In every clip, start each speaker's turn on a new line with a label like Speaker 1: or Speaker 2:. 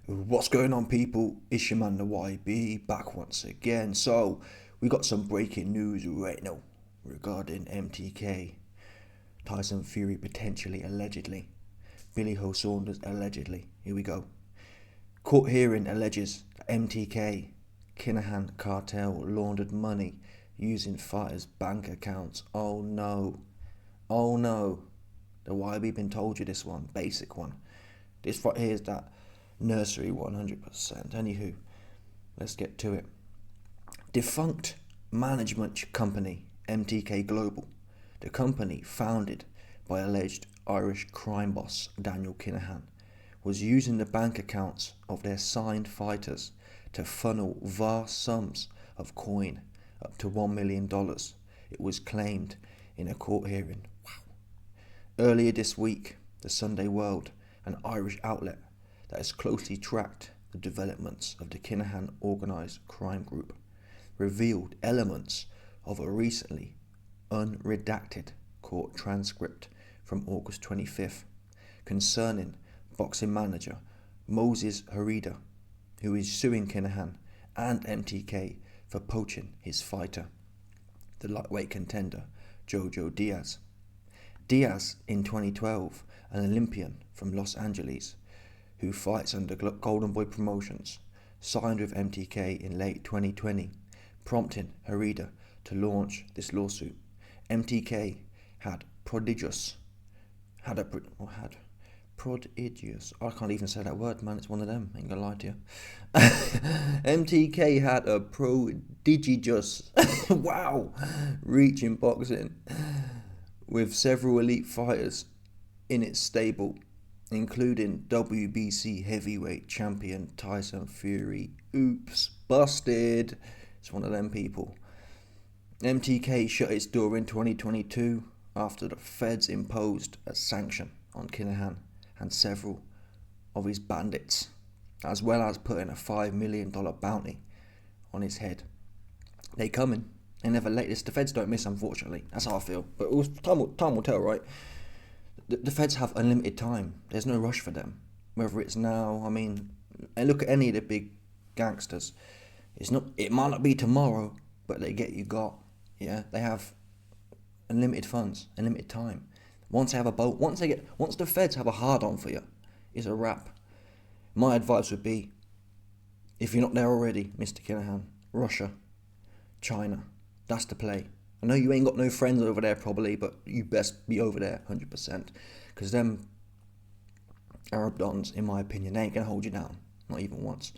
Speaker 1: What's going on, people? It's your man, the YB, back once again. So, we got some breaking news right now regarding MTK. Tyson Fury potentially, allegedly. Joe Saunders, allegedly. Here we go. Court hearing alleges MTK-Kinahan cartel laundered money using fighters' bank accounts. Oh no. Oh no. The YB been told you this one, basic one. This right here is that nursery 100%. Anywho, let's get to it. Defunct management company MTK Global, the company founded by alleged Irish crime boss Daniel Kinahan, was using the bank accounts of their signed fighters to funnel vast sums of coin, up to $1 million, it was claimed in a court hearing. Wow. Earlier this week, the Sunday World, an Irish outlet that has closely tracked the developments of the Kinahan organised crime group, revealed elements of a recently unredacted court transcript from August 25th concerning boxing manager Moses Herida, who is suing Kinahan and MTK for poaching his fighter, the lightweight contender Jojo Diaz. Diaz, in 2012, an Olympian from Los Angeles, who fights under Golden Boy Promotions, signed with MTK in late 2020, prompting Herida to launch this lawsuit. MTK had prodigious, I can't even say that word, man, it's one of them, ain't gonna lie to you. MTK had a prodigious, wow, reach in boxing, with several elite fighters in its stable, including WBC heavyweight champion Tyson Fury. Oops, busted. It's one of them people. MTK shut its door in 2022 after the feds imposed a sanction on Kinahan and several of his bandits, as well as putting a $5 million bounty on his head. They coming. They never late. The feds don't miss, unfortunately. That's how I feel. But time will tell, right? The feds have unlimited time. There's no rush for them. Whether it's now, and look at any of the big gangsters. It might not be tomorrow, but they get you got. Yeah, they have unlimited funds, unlimited time. Once they have a boat, once the feds have a hard on for you, it's a wrap. My advice would be, if you're not there already, Mr. Kinahan, Russia, China, that's the play. I know you ain't got no friends over there probably, but you best be over there 100%. Because them Arab dons, in my opinion, they ain't going to hold you down. Not even once.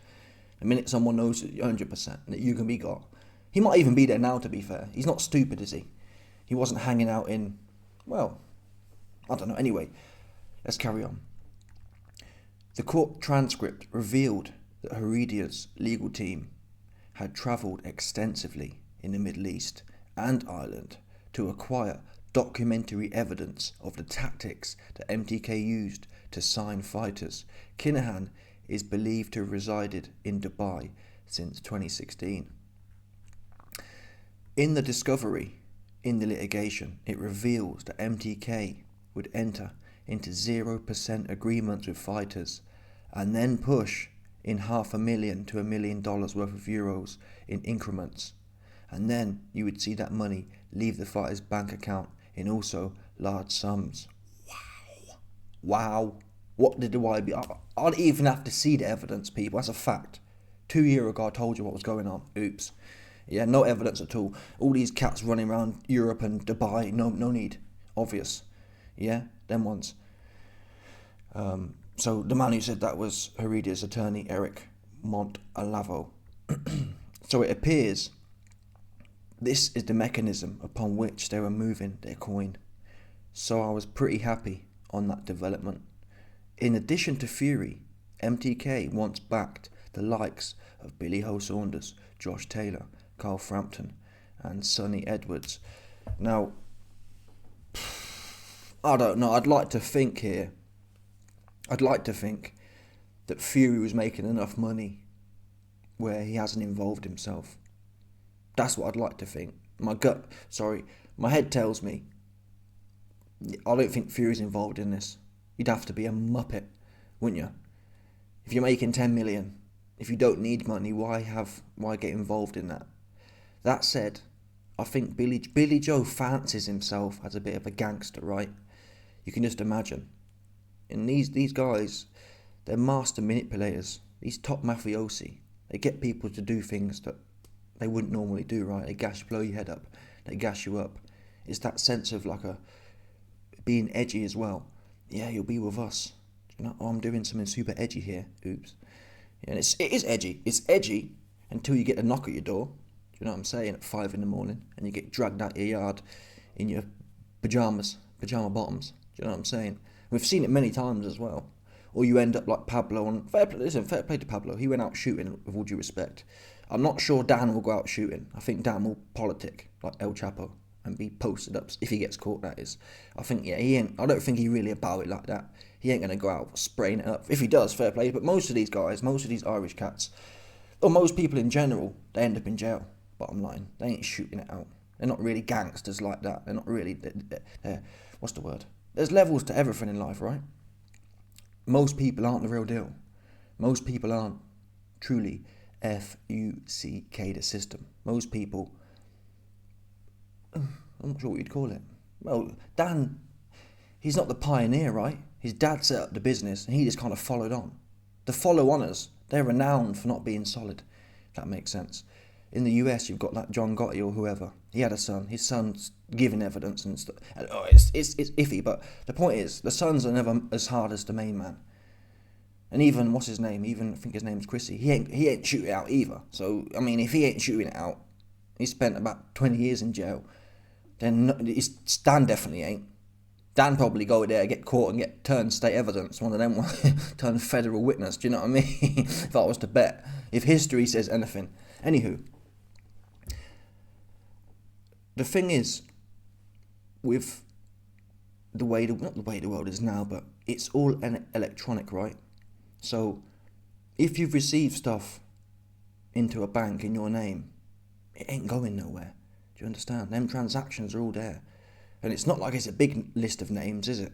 Speaker 1: The minute someone knows 100% that you can be got. He might even be there now, to be fair. He's not stupid, is he? He wasn't hanging out in, well, I don't know. Anyway, let's carry on. The court transcript revealed that Heridia's legal team had travelled extensively in the Middle East and Ireland to acquire documentary evidence of the tactics that MTK used to sign fighters. Kinahan is believed to have resided in Dubai since 2016. In the discovery, in the litigation, it reveals that MTK would enter into 0% agreements with fighters and then push in $500,000 to $1 million worth of euros in increments. And then you would see that money leave the fighter's bank account in also large sums. Wow. What did the YB... I don't even have to see the evidence, people. That's a fact. 2 years ago, I told you what was going on. Oops. Yeah, no evidence at all. All these cats running around Europe and Dubai. No need. Obvious. Yeah, them ones. So the man who said that was Heridia's attorney, Eric Montalavo. So it appears this is the mechanism upon which they were moving their coin. So I was pretty happy on that development. In addition to Fury, MTK once backed the likes of Joe Saunders, Josh Taylor, Carl Frampton and Sonny Edwards. Now, I don't know, I'd like to think that Fury was making enough money where he hasn't involved himself. That's what I'd like to think. My head tells me I don't think Fury's involved in this. You'd have to be a muppet, wouldn't you? If you're making 10 million, if you don't need money, why get involved in that? That said, I think Billy Joe fancies himself as a bit of a gangster, right? You can just imagine. And these guys, they're master manipulators. These top mafiosi, they get people to do things that they wouldn't normally do, right? They blow your head up. They gas you up. It's that sense of like a being edgy as well. Yeah, you'll be with us. You know, oh, I'm doing something super edgy here. Oops. And it is edgy. It's edgy until you get a knock at your door. Do you know what I'm saying? At 5 a.m, and you get dragged out your yard in your pajama bottoms. Do you know what I'm saying? We've seen it many times as well. Or you end up like Pablo on fair play to Pablo. He went out shooting, with all due respect. I'm not sure Dan will go out shooting. I think Dan will politic like El Chapo and be posted up if he gets caught. That is, I think he ain't. I don't think he really about it like that. He ain't gonna go out spraying it up. If he does, fair play. But most of these guys, most of these Irish cats, or most people in general, they end up in jail. Bottom line, they ain't shooting it out. They're not really gangsters like that. They're not really. What's the word? There's levels to everything in life, right? Most people aren't the real deal. Most people aren't truly F-U-C-K the system. Most people, I'm not sure what you'd call it. Well, Dan, he's not the pioneer, right? His dad set up the business and he just kind of followed on. The follow-oners, they're renowned for not being solid, if that makes sense. In the US, you've got like John Gotti or whoever. He had a son. His son's giving evidence and stuff. And, it's iffy, but the point is, the sons are never as hard as the main man. And even, what's his name? Even, I think his name's Chrissy. He ain't shooting it out either. So, I mean, if he ain't shooting it out, he spent about 20 years in jail. Then Dan definitely ain't. Dan probably go there, get caught and get turned state evidence. One of them turned federal witness. Do you know what I mean? If I was to bet. If history says anything. Anywho. The thing is, with not the way the world is now, but it's all electronic, right? So, if you've received stuff into a bank in your name, it ain't going nowhere. Do you understand? Them transactions are all there. And it's not like it's a big list of names, is it?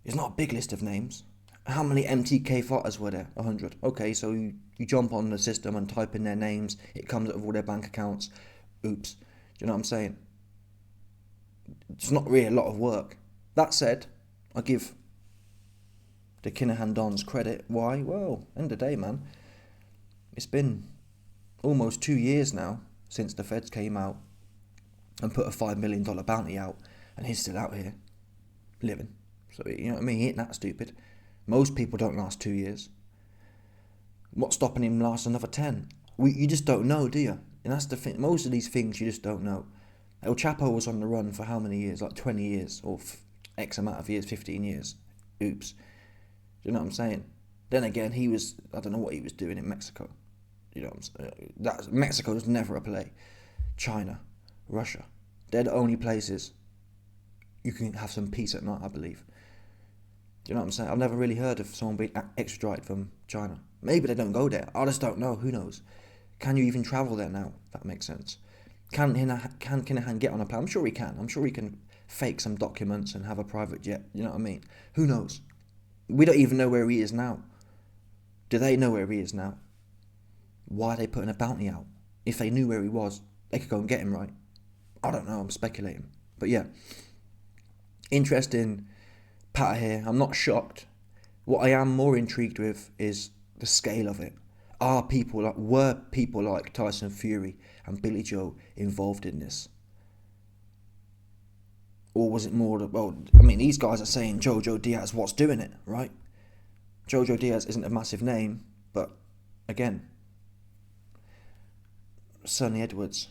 Speaker 1: It's not a big list of names. How many MTK fighters were there? 100. Okay, so you jump on the system and type in their names, it comes up with all their bank accounts. Oops. Do you know what I'm saying? It's not really a lot of work. That said, I give the Kinahan Dons credit. Why? Well, end of the day, man. It's been almost 2 years now since the feds came out and put a $5 million bounty out, and he's still out here living. So, you know what I mean? He ain't that stupid. Most people don't last 2 years. What's stopping him last another 10? You just don't know, do you? And that's the thing. Most of these things you just don't know. El Chapo was on the run for how many years? Like 20 years or X amount of years, 15 years. Oops. Do you know what I'm saying? Then again, I don't know what he was doing in Mexico. You know what I'm saying? Mexico was never a play. China, Russia. They're the only places you can have some peace at night, I believe. Do you know what I'm saying? I've never really heard of someone being extradited from China. Maybe they don't go there. I just don't know. Who knows? Can you even travel there now? If that makes sense. Can Kinahan get on a plane? I'm sure he can. I'm sure he can fake some documents and have a private jet. You know what I mean? Who knows? We don't even know where he is now. Do they know where he is now? Why are they putting a bounty out? If they knew where he was, they could go and get him, right? I don't know. I'm speculating. But yeah. Interesting patter here. I'm not shocked. What I am more intrigued with is the scale of it. Were people like Tyson Fury and Billy Joe involved in this? Or was it more, these guys are saying Jojo Diaz what's doing it, right? Jojo Diaz isn't a massive name, but again, Sonny Edwards.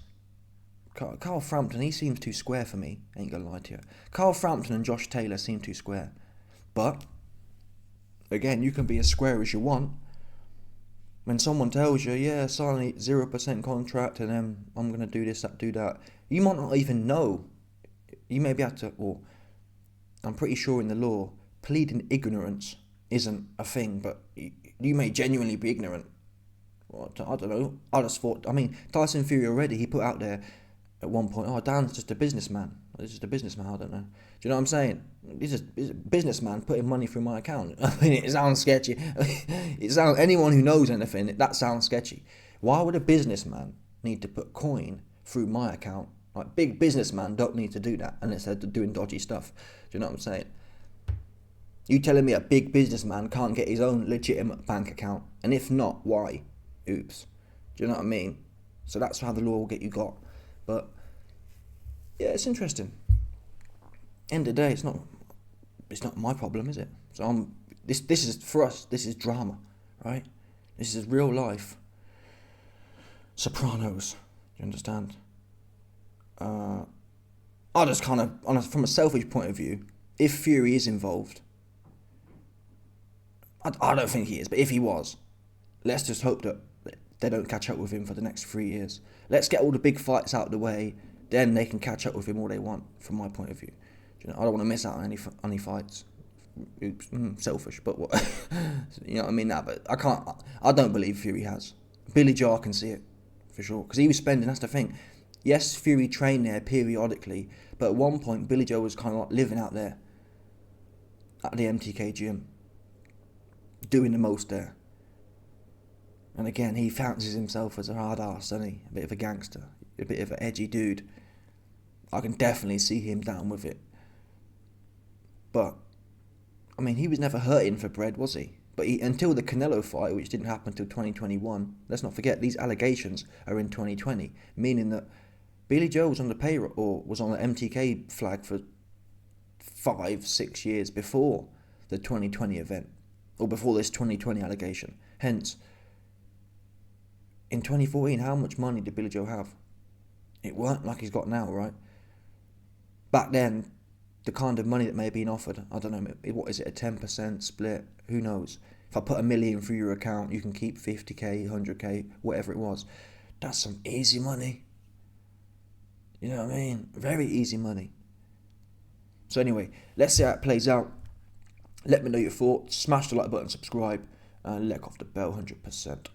Speaker 1: Carl Frampton, he seems too square for me, ain't gonna lie to you. Carl Frampton and Josh Taylor seem too square. But, again, you can be as square as you want. When someone tells you, yeah, sign a 0% contract and then I'm going to do this, do that, you might not even know. You may be able to, or I'm pretty sure in the law, pleading ignorance isn't a thing, but you may genuinely be ignorant. Well, I don't know. Tyson Fury already, he put out there at one point, Dan's just a businessman. It's just a businessman, I don't know. Do you know what I'm saying? He's a businessman putting money through my account. I mean, it sounds sketchy. Anyone who knows anything, that sounds sketchy. Why would a businessman need to put coin through my account? Like, big businessmen don't need to do that unless they're doing dodgy stuff. Do you know what I'm saying? You telling me a big businessman can't get his own legitimate bank account? And if not, why? Oops. Do you know what I mean? So that's how the law will get you got. But yeah, it's interesting. End of the day, it's not my problem, is it? So this is, for us, this is drama, right? This is real life. Sopranos. Do you understand? I just kind of, from a selfish point of view, if Fury is involved, I don't think he is, but if he was, let's just hope that they don't catch up with him for the next 3 years. Let's get all the big fights out of the way, then they can catch up with him all they want, from my point of view. You know, I don't want to miss out on any fights. Oops, selfish, but what? You know what I mean? Nah, but I don't believe Fury has. Billy Joe, I can see it, for sure, because he was spending, that's the thing. Yes, Fury trained there periodically, but at one point, Billy Joe was kind of like living out there, at the MTK gym, doing the most there. And again, he fancies himself as a hard ass, doesn't he? A bit of a gangster, a bit of an edgy dude. I can definitely see him down with it. But, I mean, he was never hurting for bread, was he? But until the Canelo fight, which didn't happen until 2021, let's not forget, these allegations are in 2020, meaning that Billy Joe was on the payroll, or was on the MTK flag for 5-6 years before the 2020 event, or before this 2020 allegation. Hence, in 2014, how much money did Billy Joe have? It weren't like he's got now, right? Back then, the kind of money that may have been offered, I don't know, what is it, a 10% split? Who knows? If I put $1 million through your account, you can keep 50k, 100k, whatever it was. That's some easy money. You know what I mean? Very easy money. So anyway, let's see how it plays out. Let me know your thoughts. Smash the like button, subscribe, and let off the bell 100%.